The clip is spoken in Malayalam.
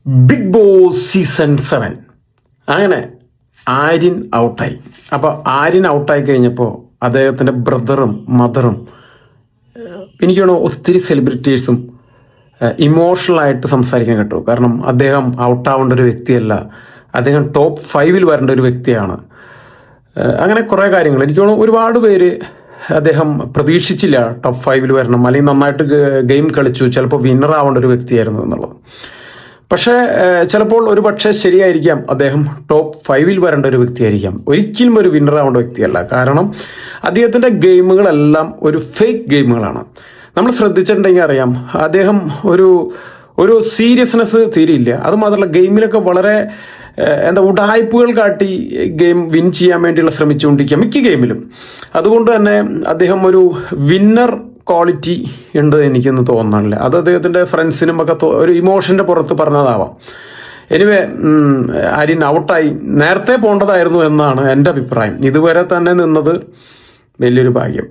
ബിഗ് ബോസ് സീസൺ 7 അങ്ങനെ ആര്യൻ ഔട്ടായി. അപ്പോൾ ആര്യൻ ഔട്ടായി കഴിഞ്ഞപ്പോൾ അദ്ദേഹത്തിൻ്റെ ബ്രദറും മദറും എനിക്ക് തോന്നുന്നു ഒത്തിരി സെലിബ്രിറ്റീസും ഇമോഷണലായിട്ട് സംസാരിക്കാൻ കേട്ടു. കാരണം അദ്ദേഹം ഔട്ടാവേണ്ട ഒരു വ്യക്തിയല്ല, അദ്ദേഹം ടോപ്പ് 5 വരേണ്ട ഒരു വ്യക്തിയാണ്. അങ്ങനെ കുറേ കാര്യങ്ങൾ എനിക്ക് തോന്നുന്നു ഒരുപാട് പേര് അദ്ദേഹം പ്രതീക്ഷിച്ചില്ല ടോപ്പ് 5 വരണം, അല്ലെങ്കിൽ നന്നായിട്ട് ഗെയിം കളിച്ചു, ചിലപ്പോൾ വിന്നർ ആവേണ്ട ഒരു വ്യക്തിയായിരുന്നു എന്നുള്ളത്. പക്ഷേ ചിലപ്പോൾ ഒരു പക്ഷേ ശരിയായിരിക്കാം, അദ്ദേഹം ടോപ്പ് 5 വരേണ്ട ഒരു വ്യക്തിയായിരിക്കാം, ഒരിക്കലും ഒരു വിന്നർ ആവേണ്ട വ്യക്തിയല്ല. കാരണം അദ്ദേഹത്തിൻ്റെ ഗെയിമുകളെല്ലാം ഒരു ഫേക്ക് ഗെയിമുകളാണ്. നമ്മൾ ശ്രദ്ധിച്ചിട്ടുണ്ടെങ്കിൽ അറിയാം, അദ്ദേഹം ഒരു സീരിയസ്നെസ് തീരെയില്ല. അതുമാത്രമല്ല ഗെയിമിലൊക്കെ വളരെ ഉഡായ്പകൾ കാട്ടി ഗെയിം വിൻ ചെയ്യാൻ വേണ്ടിയുള്ള ശ്രമിച്ചുകൊണ്ടിരിക്കുക മിക്ക ഗെയിമിലും. അതുകൊണ്ട് തന്നെ അദ്ദേഹം ഒരു വിന്നർ ക്വാളിറ്റി ഉണ്ട് എനിക്കൊന്നും തോന്നണില്ല. അത് അദ്ദേഹത്തിൻ്റെ ഫ്രണ്ട്സിനും ഒക്കെ ഒരു ഇമോഷൻ്റെ പുറത്ത് പറഞ്ഞതാവാം. എനിവേ ആര്യൻ ഔട്ടായി, നേരത്തെ പോകേണ്ടതായിരുന്നു എന്നാണ് എൻ്റെ അഭിപ്രായം. ഇതുവരെ തന്നെ നിന്നത് വലിയൊരു ഭാഗ്യം.